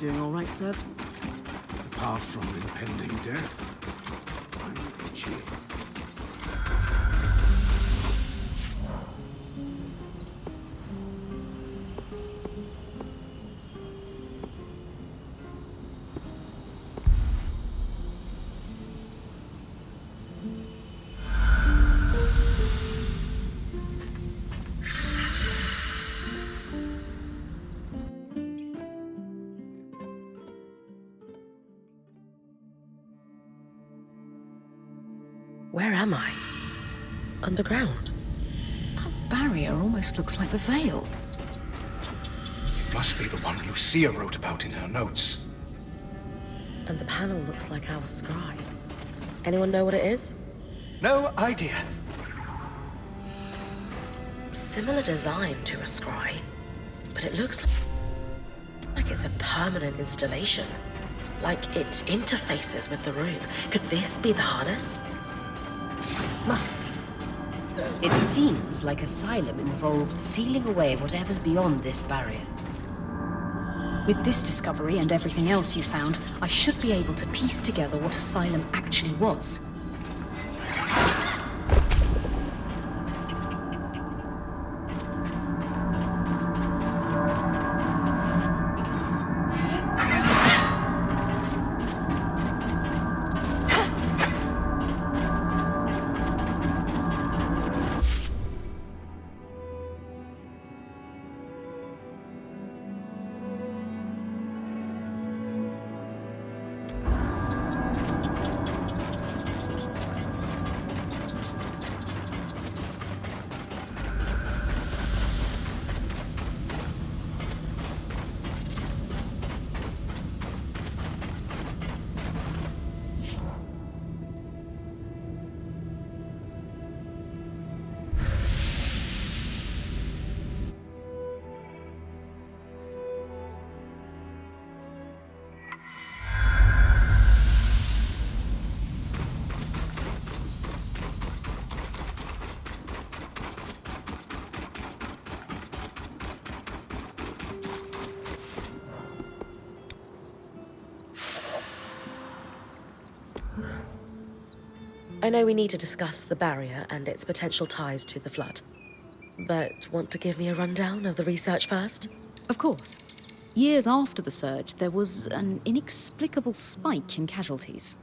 Doing all right, sir? Apart from impending death, I'm itchy. Where am I? Underground. That barrier almost looks like the veil. It must be the one Lucia wrote about in her notes. And the panel looks like our scribe. Anyone know what it is? No idea. Similar design to a scry, but it looks like it's a permanent installation. Like it interfaces with the room. Could this be the harness? Must be. It seems like Asylum involved sealing away whatever's beyond this barrier. With this discovery and everything else you found, I should be able to piece together what Asylum actually was. I know we need to discuss the barrier and its potential ties to the flood. But want to give me a rundown of the research first? Of course. Years after the surge, there was an inexplicable spike in casualties.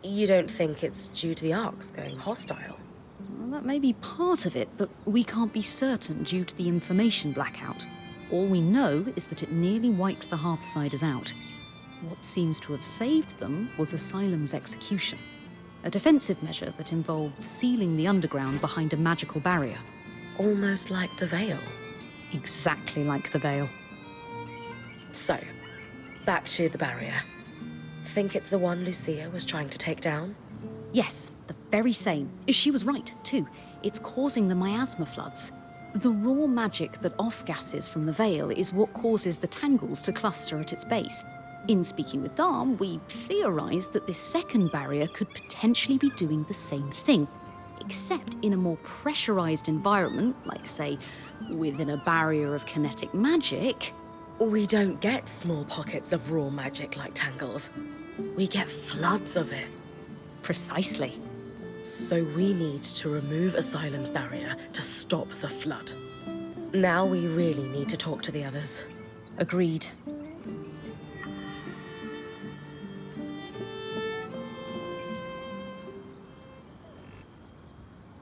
You don't think it's due to the arcs going hostile? Well, that may be part of it, but we can't be certain due to the information blackout. All we know is that it nearly wiped the Hearthsiders out. What seems to have saved them was Asylum's execution. A defensive measure that involved sealing the underground behind a magical barrier. Almost like the veil. Exactly like the veil. So, back to the barrier. Think it's the one Lucia was trying to take down? Yes, the very same. She was right, too. It's causing the miasma floods. The raw magic that off-gasses from the veil is what causes the tangles to cluster at its base. In speaking with Darm, we theorized that this second barrier could potentially be doing the same thing, except in a more pressurized environment, like, say, within a barrier of kinetic magic. We don't get small pockets of raw magic like tangles. We get floods of it. Precisely. So we need to remove Asylum's barrier to stop the flood. Now we really need to talk to the others. Agreed.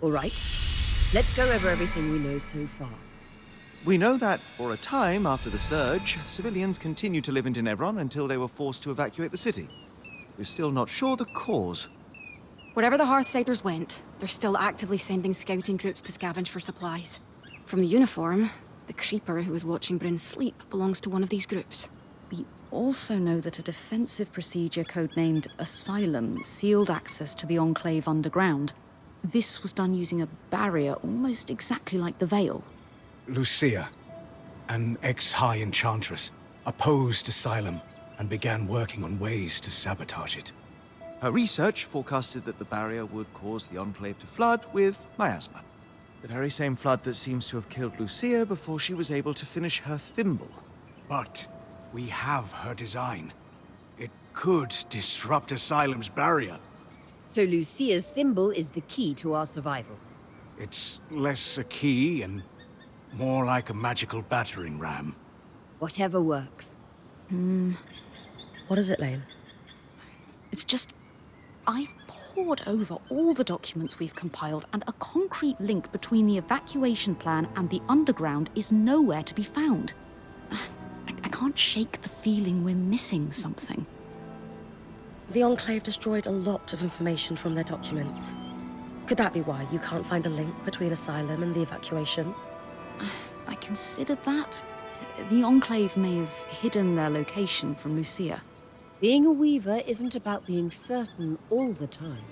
All right, let's go over everything we know so far. We know that, for a time after the surge, civilians continued to live in Tenebron until they were forced to evacuate the city. We're still not sure the cause. Wherever the Hearthsiders went, they're still actively sending scouting groups to scavenge for supplies. From the uniform, the creeper who was watching Bryn's sleep belongs to one of these groups. We also know that a defensive procedure codenamed Asylum sealed access to the Enclave underground. This was done using a barrier almost exactly like the Veil. Lucia, an ex-high enchantress, opposed Asylum and began working on ways to sabotage it. Her research forecasted that the barrier would cause the Enclave to flood with miasma. The very same flood that seems to have killed Lucia before she was able to finish her thimble. But We have her design. It could disrupt Asylum's barrier. So Lucia's thimble is the key to our survival. It's less a key and more like a magical battering ram. Whatever works. What is it, Lane? It's just, I've pored over all the documents we've compiled, and a concrete link between the evacuation plan and the underground is nowhere to be found. I can't shake the feeling we're missing something. The Enclave destroyed a lot of information from their documents. Could that be why you can't find a link between Asylum and the evacuation? I considered that. The Enclave may have hidden their location from Lucia. Being a weaver isn't about being certain all the time.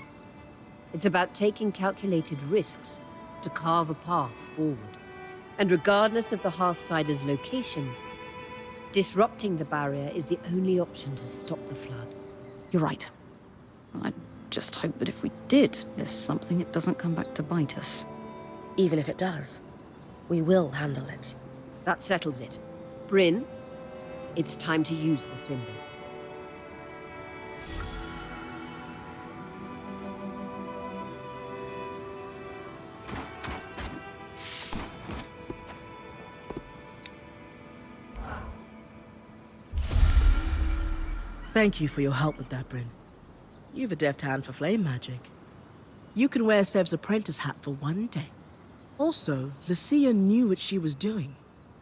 It's about taking calculated risks to carve a path forward. And regardless of the Hearthsider's location, disrupting the barrier is the only option to stop the flood. You're right. I just hope that if we did miss something, it doesn't come back to bite us. Even if it does, we will handle it. That settles it. Bryn, it's time to use the thimble. Thank you for your help with that, Bryn. You've a deft hand for flame magic. You can wear Sev's apprentice hat for one day. Also, Lucia knew what she was doing.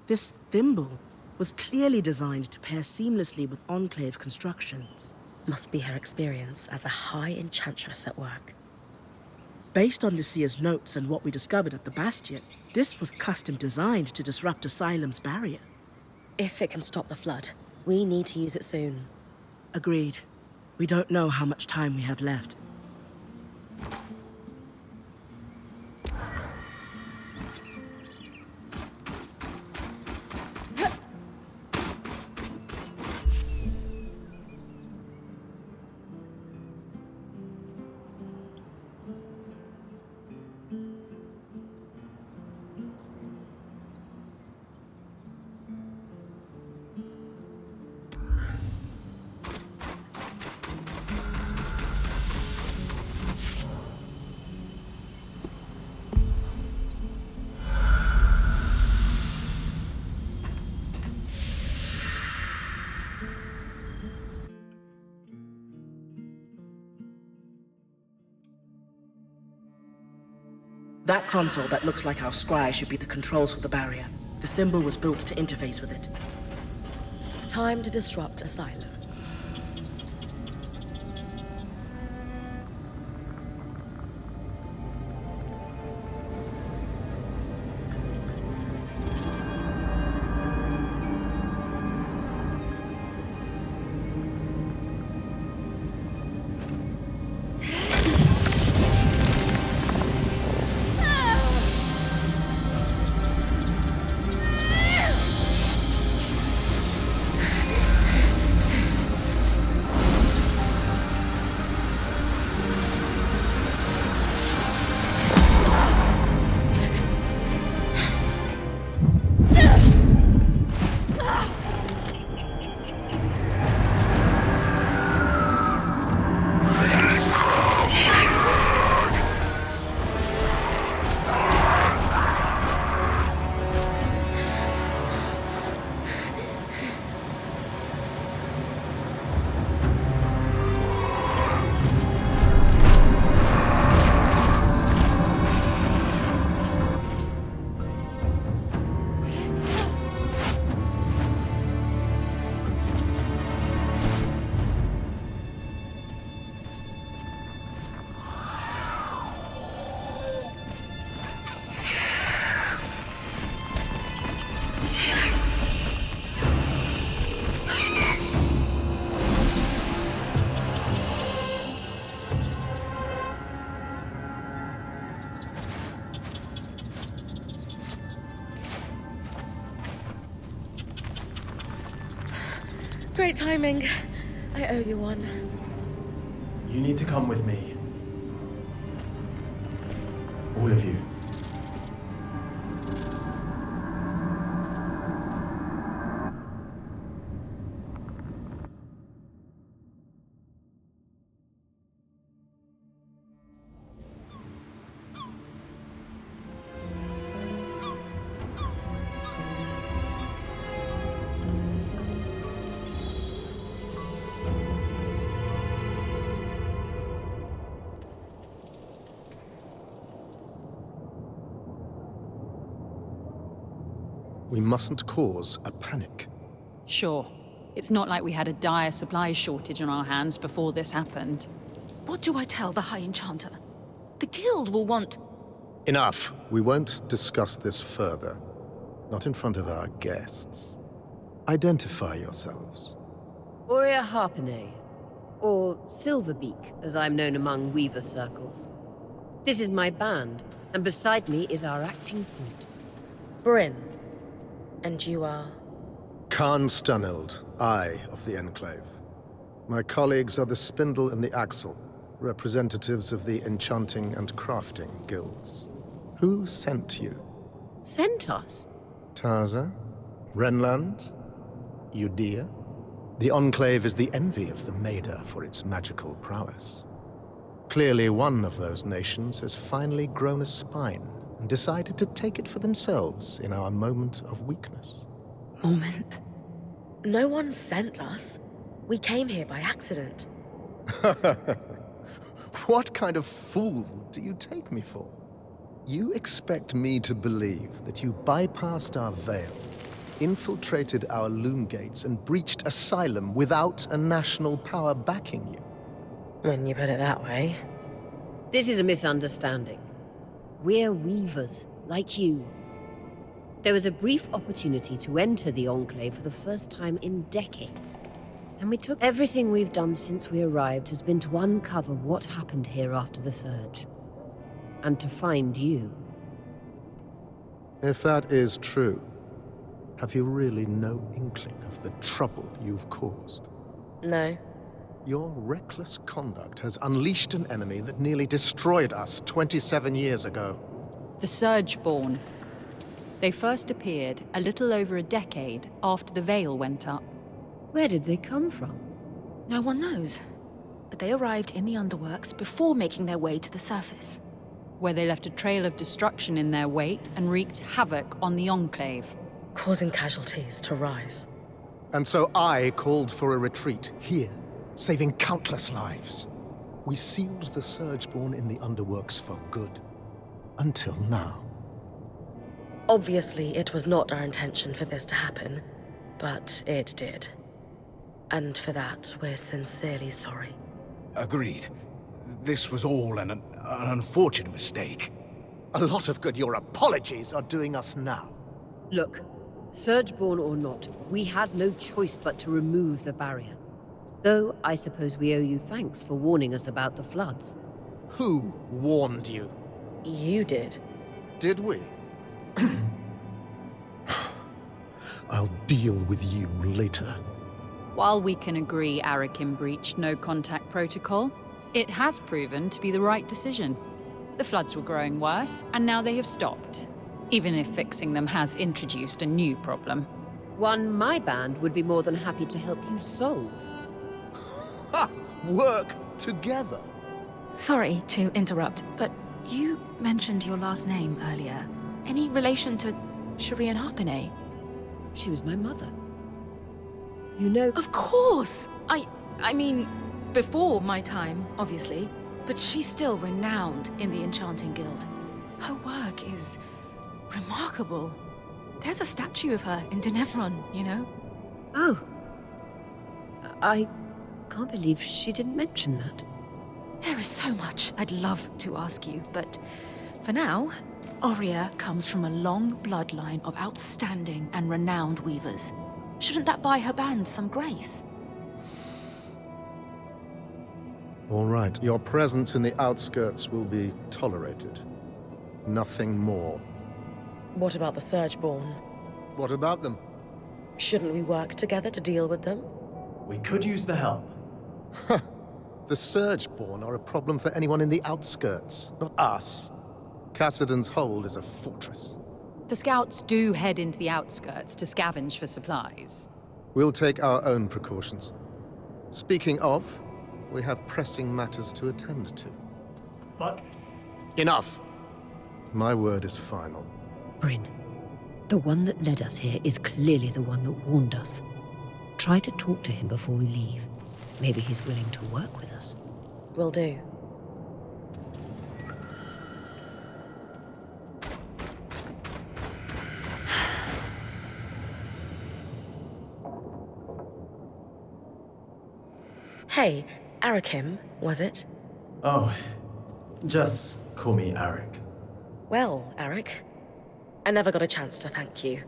This thimble was clearly designed to pair seamlessly with Enclave constructions. Must be her experience as a high enchantress at work. Based on Lucia's notes and what we discovered at the Bastion, this was custom designed to disrupt Asylum's barrier. If it can stop the flood, we need to use it soon. Agreed. We don't know how much time we have left. That console that looks like our scry should be the controls for the barrier. The thimble was built to interface with it. Time to disrupt Asylum. Great timing. I owe you one. You need to come with me. All of you. We mustn't cause a panic. Sure. It's not like we had a dire supplies shortage on our hands before this happened. What do I tell the High Enchanter? The Guild will want... Enough. We won't discuss this further. Not in front of our guests. Identify yourselves. Ayer Harpenay, or Silverbeak, as I'm known among Weaver circles. This is my band, and beside me is our acting point. Bryn. And you are? Khan Stuneld, Eye of the Enclave. My colleagues are the Spindle and the Axle, representatives of the Enchanting and Crafting Guilds. Who sent you? Sent us? Taza? Renland? Udea? The Enclave is the envy of the Maida for its magical prowess. Clearly one of those nations has finally grown a spine and decided to take it for themselves in our moment of weakness. Moment. No one sent us. We came here by accident. What kind of fool do you take me for? You expect me to believe that you bypassed our veil, infiltrated our loom gates, and breached Asylum without a national power backing you? When you put it that way. This is a misunderstanding. We're Weavers, like you. There was a brief opportunity to enter the Enclave for the first time in decades. And we took everything we've done since we arrived has been to uncover what happened here after the Surge. And to find you. If that is true, have you really no inkling of the trouble you've caused? No. Your reckless conduct has unleashed an enemy that nearly destroyed us 27 years ago. The Surgeborn. They first appeared a little over a decade after the Veil went up. Where did they come from? No one knows. But they arrived in the Underworks before making their way to the surface. Where they left a trail of destruction in their wake and wreaked havoc on the Enclave. Causing casualties to rise. And so I called for a retreat here, saving countless lives. We sealed the Surgeborn in the Underworks for good. Until now. Obviously, it was not our intention for this to happen, but it did. And for that, we're sincerely sorry. Agreed. This was all an unfortunate mistake. A lot of good your apologies are doing us now. Look, Surgeborn or not, we had no choice but to remove the barrier. Though I suppose we owe you thanks for warning us about the floods. Who warned you? You did. Did we? I'll deal with you later. While we can agree Arakim breached no contact protocol, it has proven to be the right decision. The floods were growing worse, and now they have stopped. Even if fixing them has introduced a new problem. One my band would be more than happy to help you solve. Ha! Work together! Sorry to interrupt, but you mentioned your last name earlier. Any relation to Shireen Harpenay? She was my mother. You know... Of course! I mean, before my time, obviously. But she's still renowned in the Enchanting Guild. Her work is remarkable. There's a statue of her in Denevron, you know? Oh. I can't believe she didn't mention that. There is so much I'd love to ask you, but for now, Ayer comes from a long bloodline of outstanding and renowned weavers. Shouldn't that buy her band some grace? All right, your presence in the outskirts will be tolerated. Nothing more. What about the Surgeborn? What about them? Shouldn't we work together to deal with them? We could use the help. The Surgeborn are a problem for anyone in the outskirts, not us. Cassidon's Hold is a fortress. The scouts do head into the outskirts to scavenge for supplies. We'll take our own precautions. Speaking of, we have pressing matters to attend to. But... Enough! My word is final. Bryn, the one that led us here is clearly the one that warned us. Try to talk to him before we leave. Maybe he's willing to work with us. Will do. Hey, Arakim, was it? Oh, just call me Arik. Well, Arik, I never got a chance to thank you.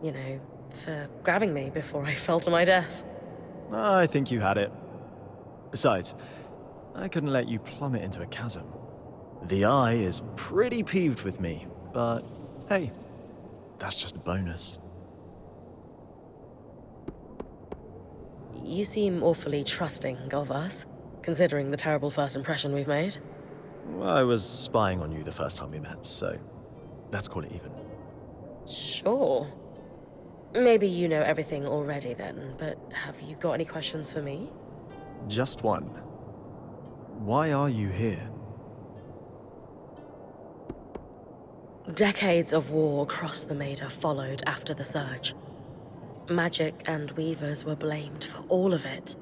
You know, for grabbing me before I fell to my death. I think you had it. Besides, I couldn't let you plummet into a chasm. The Eye is pretty peeved with me, but hey, that's just a bonus. You seem awfully trusting of us, considering the terrible first impression we've made. I was spying on you the first time we met, so let's call it even. Sure. Maybe you know everything already then, but have you got any questions for me? Just one. Why are you here? Decades of war across the Maida followed after the Surge. Magic and Weavers were blamed for all of it.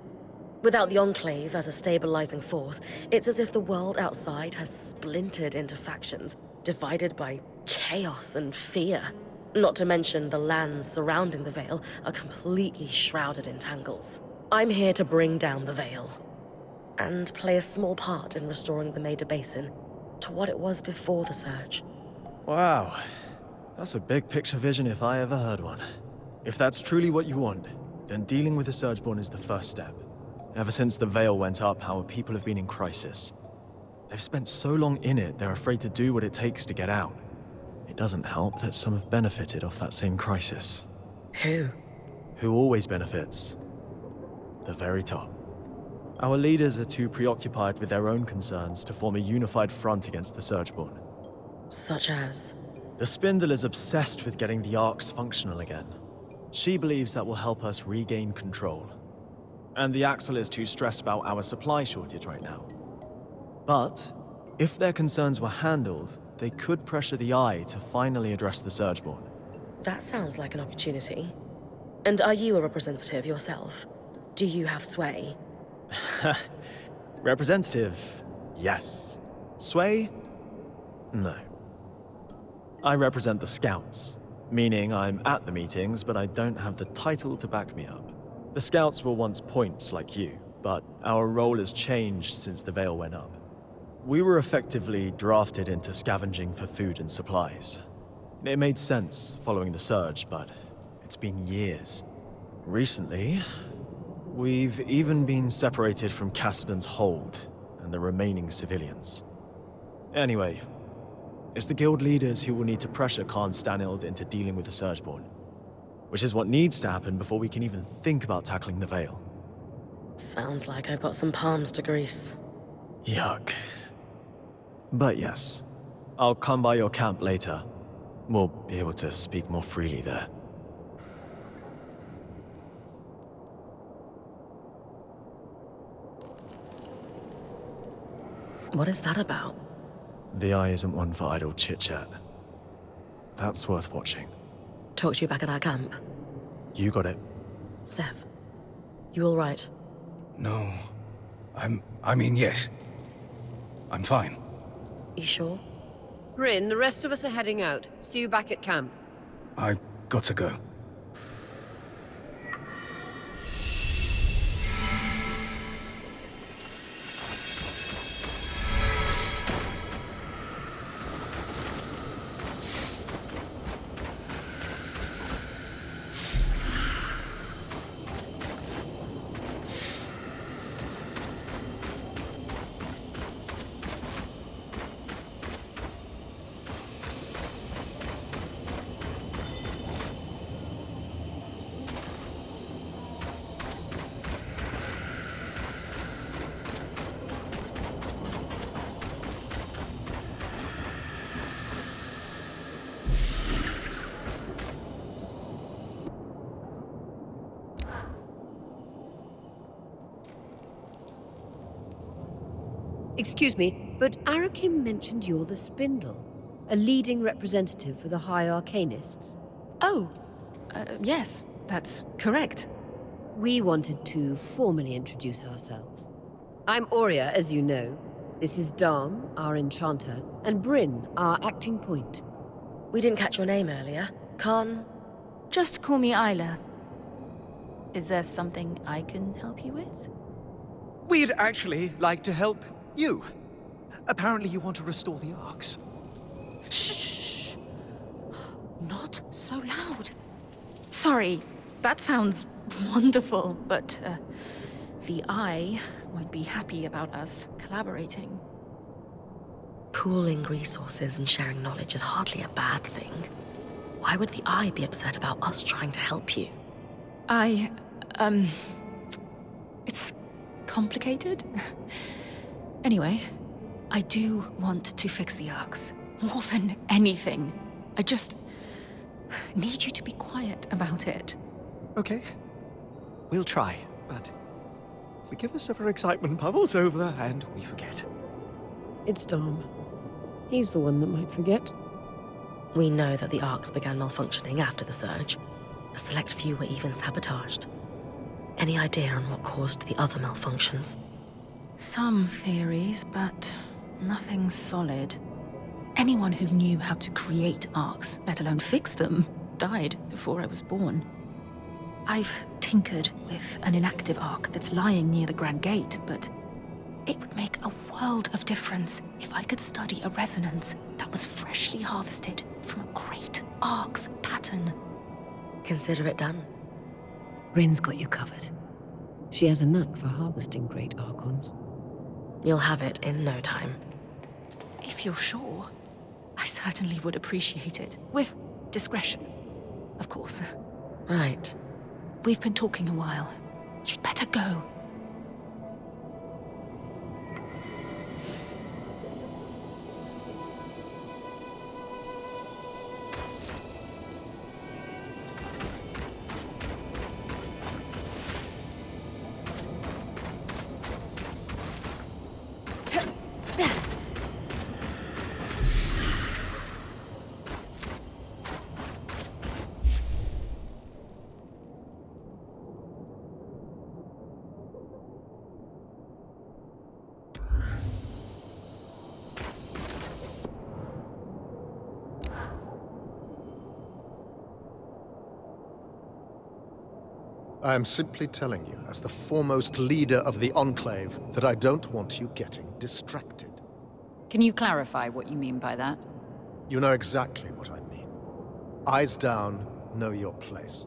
Without the Enclave as a stabilizing force, it's as if the world outside has splintered into factions, divided by chaos and fear. Not to mention the lands surrounding the Veil are completely shrouded in tangles. I'm here to bring down the Veil, and play a small part in restoring the Maida Basin to what it was before the Surge. Wow, that's a big picture vision if I ever heard one. If that's truly what you want, then dealing with the Surgeborn is the first step. Ever since the Veil went up, our people have been in crisis. They've spent so long in it, they're afraid to do what it takes to get out. It doesn't help that some have benefited off that same crisis. Who? Who always benefits? The very top. Our leaders are too preoccupied with their own concerns to form a unified front against the Surgeborn. Such as? The Spindle is obsessed with getting the Arcs functional again. She believes that will help us regain control. And the Axle is too stressed about our supply shortage right now. But, if their concerns were handled, they could pressure the Eye to finally address the Surgeborn. That sounds like an opportunity. And are you a representative yourself? Do you have sway? Representative, yes. Sway? No. I represent the Scouts, meaning I'm at the meetings, but I don't have the title to back me up. The Scouts were once points like you, but our role has changed since the Veil went up. We were effectively drafted into scavenging for food and supplies. It made sense following the Surge, but it's been years. Recently, we've even been separated from Cassidan's hold and the remaining civilians. Anyway, it's the guild leaders who will need to pressure Khan Stanild into dealing with the Surgeborn, which is what needs to happen before we can even think about tackling the Veil. Sounds like I've got some palms to grease. Yuck. But yes, I'll come by your camp later. We'll be able to speak more freely there. What is that about? The Eye isn't one for idle chit-chat. That's worth watching. Talk to you back at our camp. You got it. Sev, you all right? No. I mean, yes. I'm fine. You sure? Bryn, the rest of us are heading out. See you back at camp. I got to go. Excuse me, but Arakim mentioned you're the Spindle, a leading representative for the High Arcanists. Oh, yes, that's correct. We wanted to formally introduce ourselves. I'm Aurea, as you know. This is Dam, our enchanter, and Bryn, our acting point. We didn't catch your name earlier. Khan? Just call me Isla. Is there something I can help you with? We'd actually like to help you. Apparently you want to restore the arcs. Shh! Not so loud. Sorry, that sounds wonderful, but the Eye won't be happy about us collaborating. Pooling resources and sharing knowledge is hardly a bad thing. Why would the Eye be upset about us trying to help you? It's complicated. Anyway, I do want to fix the arcs. More than anything. I just need you to be quiet about it. Okay. We'll try, but forgive us if our excitement bubbles over and we forget. It's Dom. He's the one that might forget. We know that the arcs began malfunctioning after the surge. A select few were even sabotaged. Any idea on what caused the other malfunctions? Some theories, but nothing solid. Anyone who knew how to create arcs, let alone fix them, died before I was born. I've tinkered with an inactive arc that's lying near the Grand Gate, but it would make a world of difference if I could study a resonance that was freshly harvested from a great arc's pattern. Consider it done. Bryn's got you covered. She has a knack for harvesting great archons. You'll have it in no time. If you're sure, I certainly would appreciate it. With discretion, of course. Right. We've been talking a while. You'd better go. I am simply telling you, as the foremost leader of the Enclave, that I don't want you getting distracted. Can you clarify what you mean by that? You know exactly what I mean. Eyes down, know your place.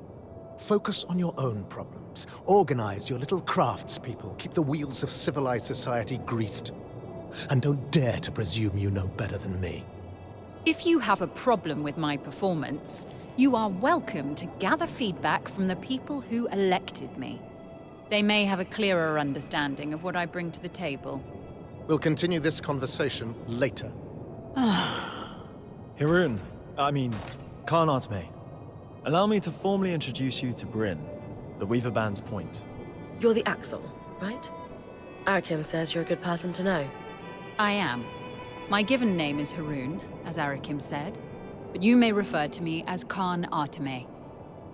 Focus on your own problems. Organize your little craftspeople. Keep the wheels of civilized society greased. And don't dare to presume you know better than me. If you have a problem with my performance, you are welcome to gather feedback from the people who elected me. They may have a clearer understanding of what I bring to the table. We'll continue this conversation later. Hirun, Khan Arteme. Allow me to formally introduce you to Bryn, the Weaver Band's point. You're the Axel, right? Arakim says you're a good person to know. I am. My given name is Hirun, as Arakim said, but you may refer to me as Khan Arteme.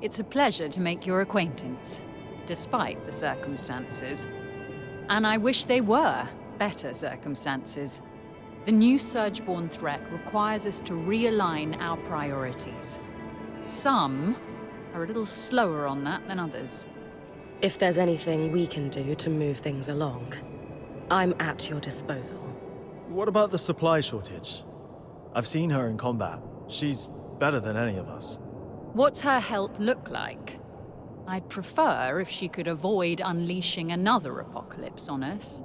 It's a pleasure to make your acquaintance, despite the circumstances. And I wish they were better circumstances. The new Surgeborn threat requires us to realign our priorities. Some are a little slower on that than others. If there's anything we can do to move things along, I'm at your disposal. What about the supply shortage? I've seen her in combat. She's better than any of us. What's her help look like? I'd prefer if she could avoid unleashing another apocalypse on us.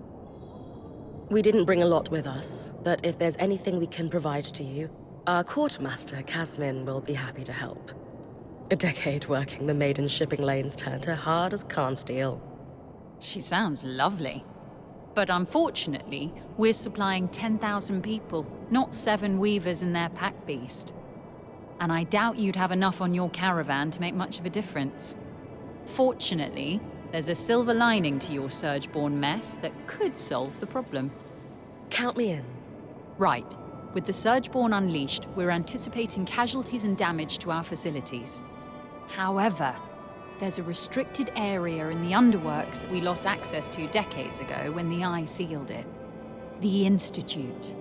We didn't bring a lot with us, but if there's anything we can provide to you, our quartermaster, Casmin, will be happy to help. A decade working the maiden shipping lanes turned her hard as Khan steel. She sounds lovely. But unfortunately, we're supplying 10,000 people, not 7 weavers and their pack beast. And I doubt you'd have enough on your caravan to make much of a difference. Fortunately, there's a silver lining to your Surgeborn mess that could solve the problem. Count me in. Right. With the Surgeborn unleashed, we're anticipating casualties and damage to our facilities. However, there's a restricted area in the underworks that we lost access to decades ago when the Eye sealed it. The Institute.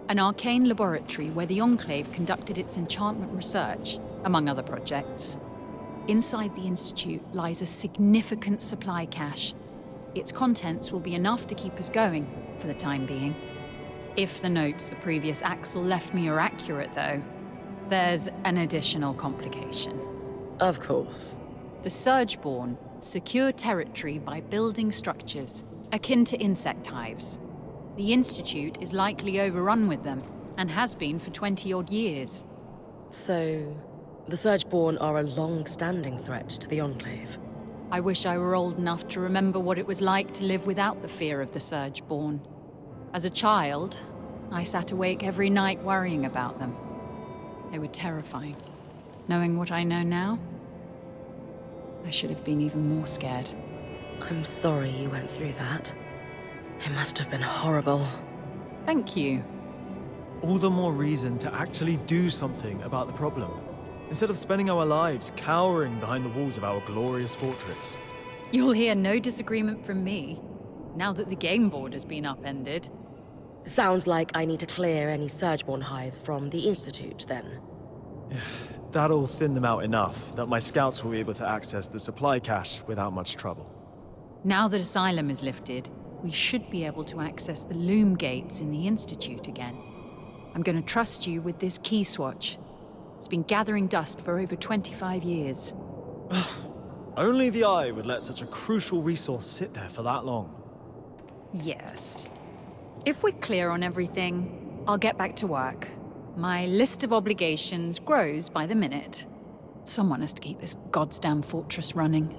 An arcane laboratory where the Enclave conducted its enchantment research, among other projects. Inside the Institute lies a significant supply cache. Its contents will be enough to keep us going, for the time being. If the notes the previous Axel left me are accurate, though, there's an additional complication. Of course. The Surgeborn secure territory by building structures, akin to insect hives. The Institute is likely overrun with them, and has been for 20-odd years. So, the Surgeborn are a long-standing threat to the Enclave. I wish I were old enough to remember what it was like to live without the fear of the Surgeborn. As a child, I sat awake every night worrying about them. They were terrifying. Knowing what I know now, I should have been even more scared. I'm sorry you went through that. It must have been horrible. Thank you. All the more reason to actually do something about the problem, instead of spending our lives cowering behind the walls of our glorious fortress. You'll hear no disagreement from me, now that the game board has been upended. Sounds like I need to clear any Surgeborn hives from the Institute, then. That'll thin them out enough that my scouts will be able to access the supply cache without much trouble. Now that Asylum is lifted, we should be able to access the loom gates in the Institute again. I'm going to trust you with this key swatch. It's been gathering dust for over 25 years. Only the Eye would let such a crucial resource sit there for that long. Yes. If we're clear on everything, I'll get back to work. My list of obligations grows by the minute. Someone has to keep this goddamn fortress running.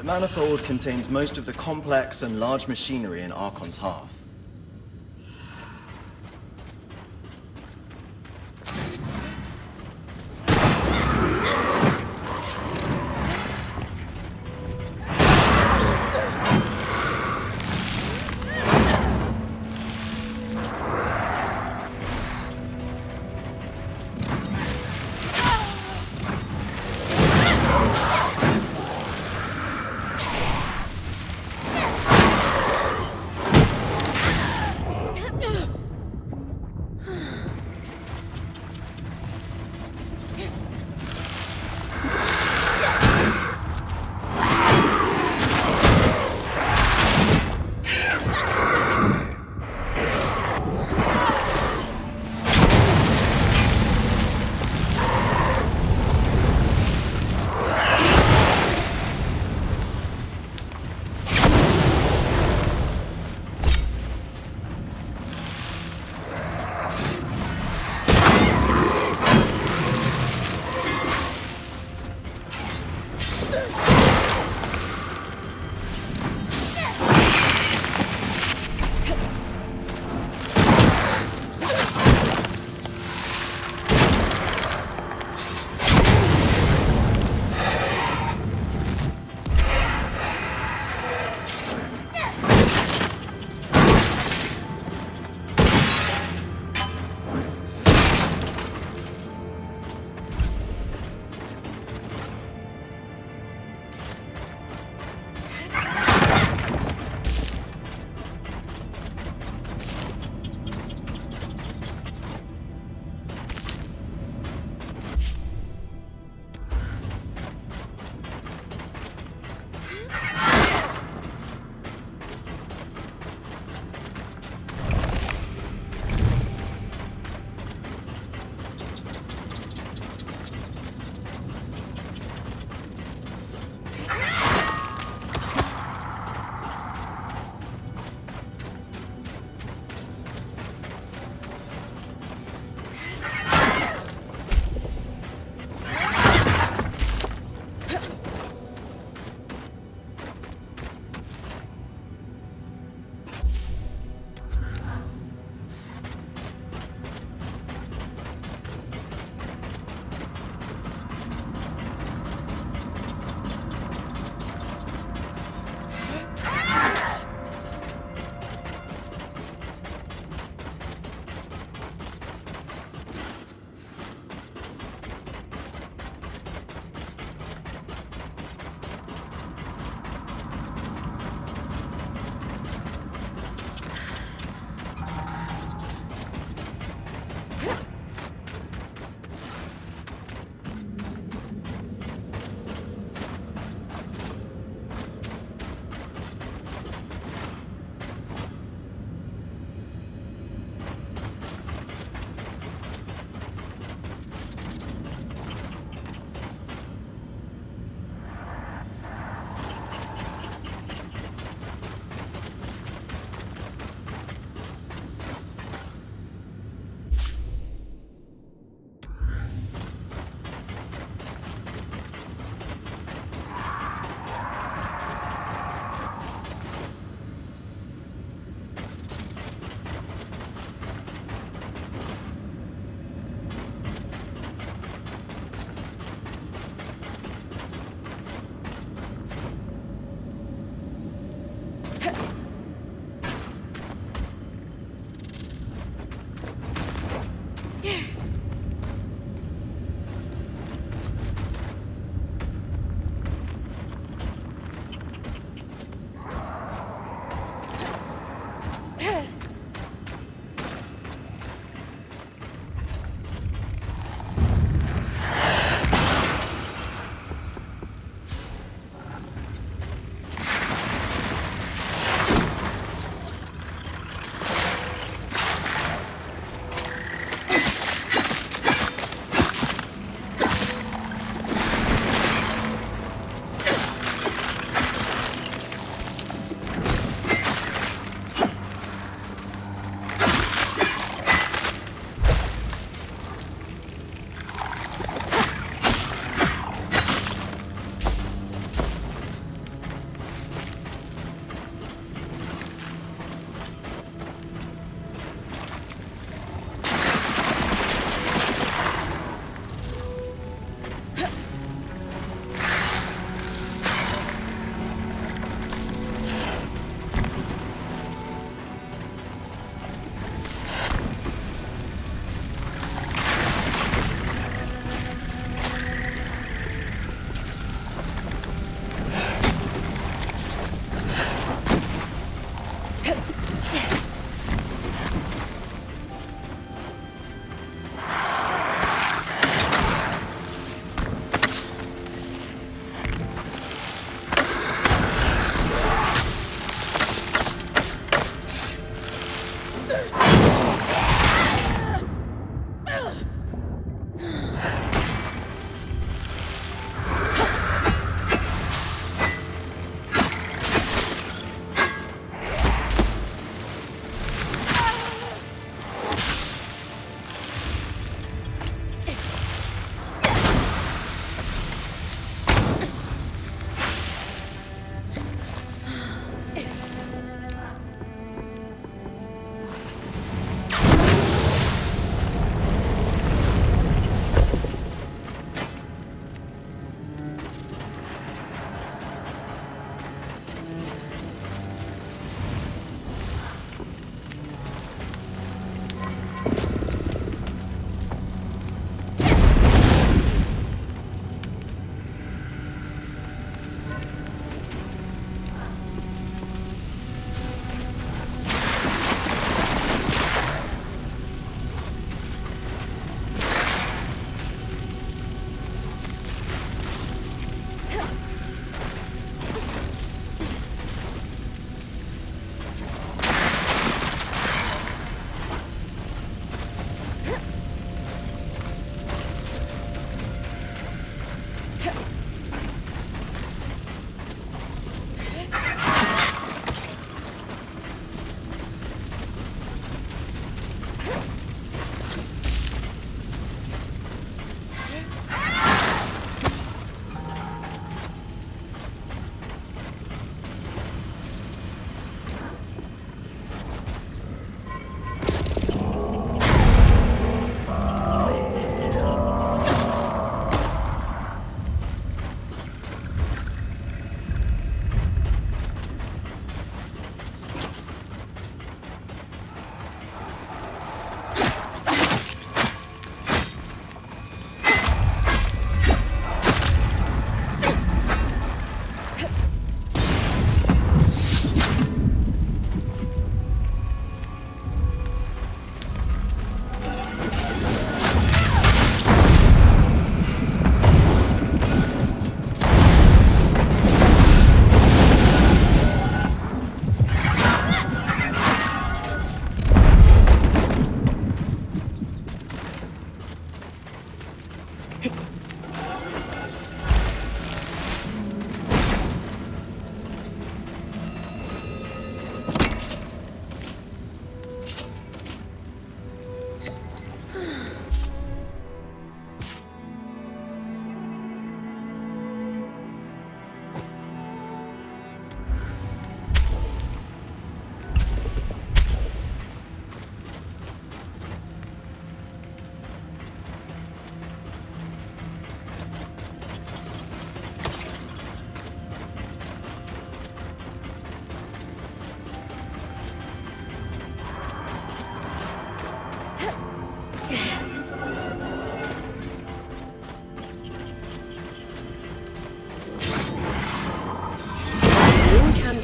The manifold contains most of the complex and large machinery in Archon's hearth.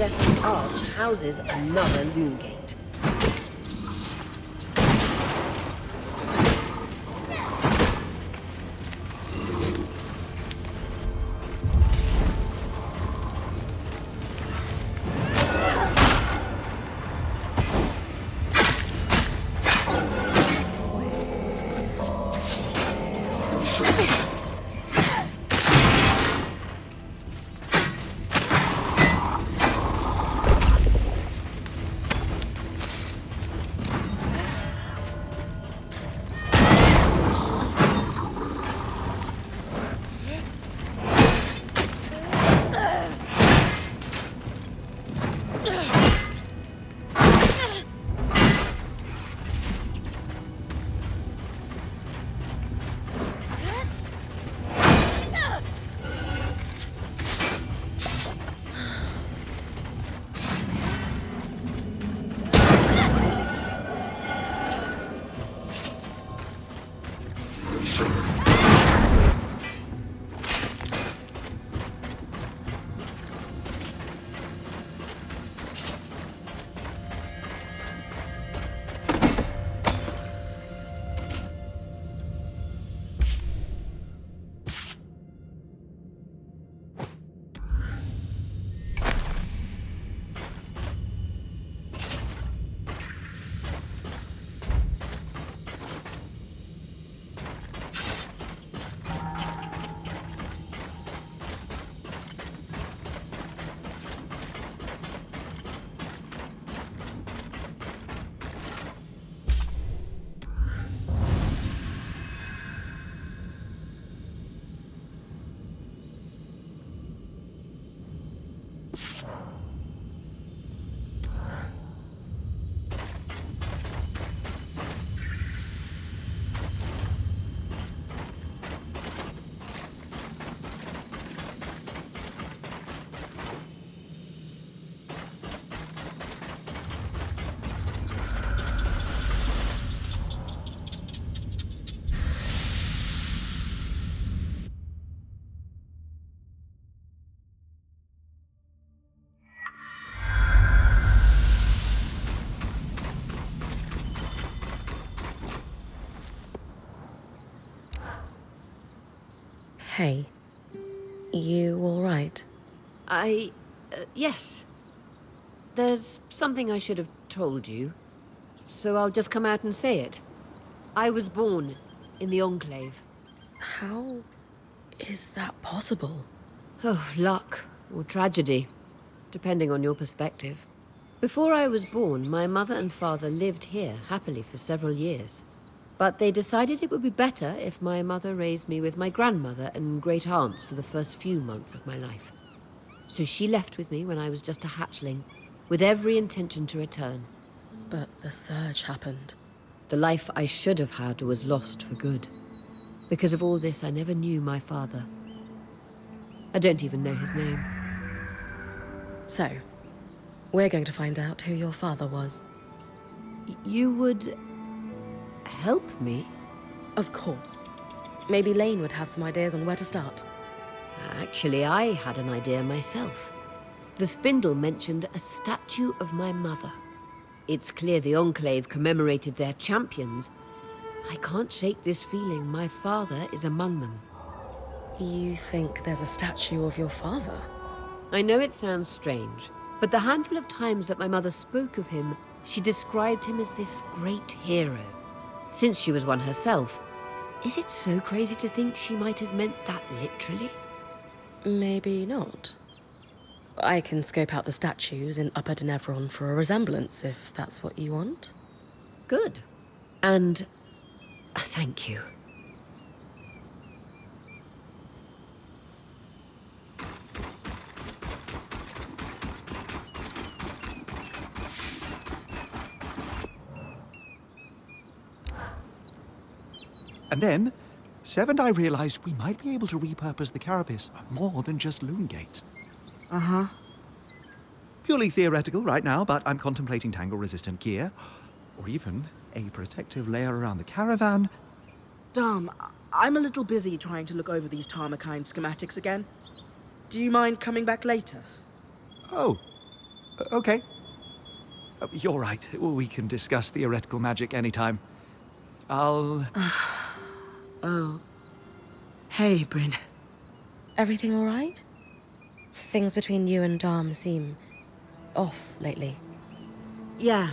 incandescent arch houses another loom gate. Hey, you all right? Yes. There's something I should have told you, so I'll just come out and say it. I was born in the Enclave. How is that possible? Oh, luck or tragedy, depending on your perspective. Before I was born, my mother and father lived here happily for several years. But they decided it would be better if my mother raised me with my grandmother and great aunts for the first few months of my life. So she left with me when I was just a hatchling, with every intention to return. But the surge happened. The life I should have had was lost for good. Because of all this, I never knew my father. I don't even know his name. So, we're going to find out who your father was. You would help me? Of course. Maybe Lane would have some ideas on where to start. Actually, I had an idea myself. The spindle mentioned a statue of my mother. It's clear the Enclave commemorated their champions. I can't shake this feeling my father is among them. You think there's a statue of your father? I know it sounds strange, but the handful of times that my mother spoke of him, she described him as this great hero. Since she was one herself, is it so crazy to think she might have meant that literally? Maybe not. I can scope out the statues in Upper Denevron for a resemblance, if that's what you want. Good. And thank you. And then, Sev and I realized we might be able to repurpose the carapace for more than just loom gates. Uh-huh. Purely theoretical right now, but I'm contemplating tangle-resistant gear, or even a protective layer around the caravan. Dom, I'm a little busy trying to look over these Tarmakine schematics again. Do you mind coming back later? Oh, Okay. You're right. We can discuss theoretical magic anytime. I'll... Oh. Hey, Bryn. Everything all right? Things between you and Dom seem off lately. Yeah,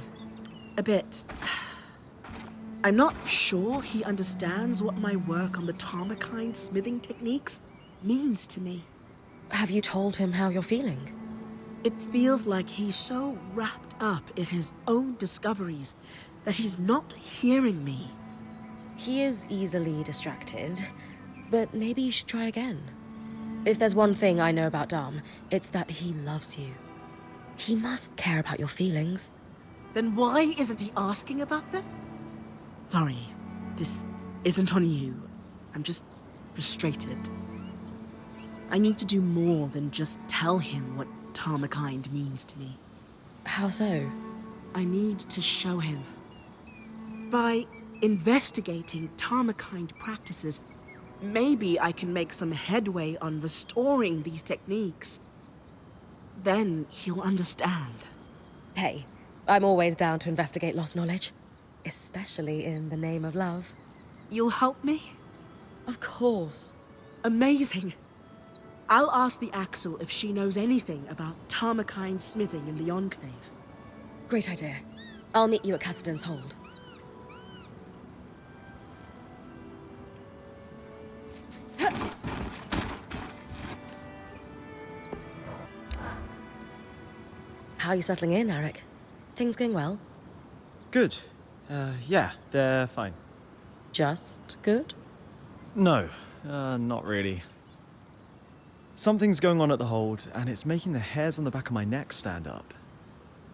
a bit. I'm not sure he understands what my work on the Tarmakind smithing techniques means to me. Have you told him how you're feeling? It feels like he's so wrapped up in his own discoveries that he's not hearing me. He is easily distracted, but maybe you should try again. If there's one thing I know about Dom, it's that he loves you. He must care about your feelings. Then why isn't he asking about them? Sorry, this isn't on you. I'm just frustrated. I need to do more than just tell him what Tarmakind means to me. How so? I need to show him. By investigating Tarmakind practices, maybe I can make some headway on restoring these techniques. Then he'll understand. Hey, I'm always down to investigate lost knowledge. Especially in the name of love. You'll help me? Of course. Amazing. I'll ask the Axel if she knows anything about Tarmakind smithing in the Enclave. Great idea. I'll meet you at Cassidy's hold. How are you settling in, Eric? Things going well? Good. Yeah, they're fine. Just good? No, not really. Something's going on at the hold, and it's making the hairs on the back of my neck stand up.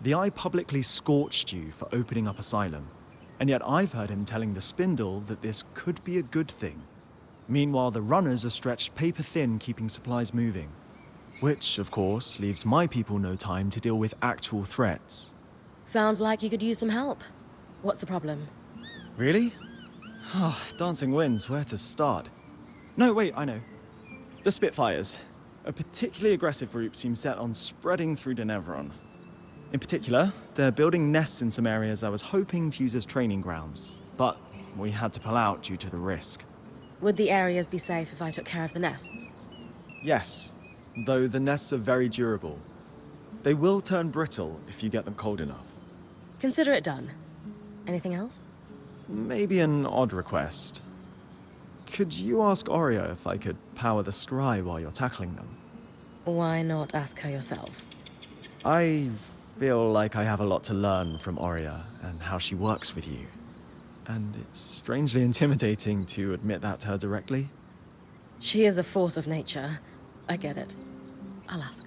The Eye publicly scorched you for opening up Asylum, and yet I've heard him telling the Spindle that this could be a good thing. Meanwhile, the runners are stretched paper thin keeping supplies moving. Which, of course, leaves my people no time to deal with actual threats. Sounds like you could use some help. What's the problem? Really? Dancing winds, where to start? No, wait, I know. The Spitfires. A particularly aggressive group seems set on spreading through Denevron. In particular, they're building nests in some areas I was hoping to use as training grounds, but we had to pull out due to the risk. Would the areas be safe if I took care of the nests? Yes, though the nests are very durable. They will turn brittle if you get them cold enough. Consider it done. Anything else? Maybe an odd request. Could you ask Oreo if I could power the scry while you're tackling them? Why not ask her yourself? I feel like I have a lot to learn from Oreo and how she works with you. And it's strangely intimidating to admit that to her directly. She is a force of nature. I get it. I'll ask.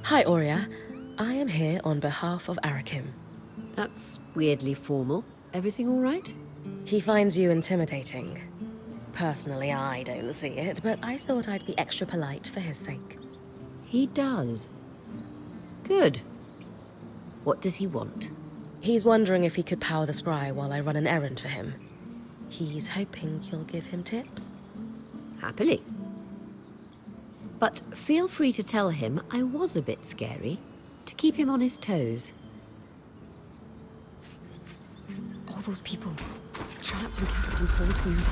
Hi, Aurea. I am here on behalf of Arakim. That's weirdly formal. Everything all right? He finds you intimidating. Personally, I don't see it, but I thought I'd be extra polite for his sake. He does. Good. What does he want? He's wondering if he could power the scry while I run an errand for him. He's hoping you'll give him tips. Happily. But feel free to tell him I was a bit scary, to keep him on his toes. All those people trapped in Cassidy's hold between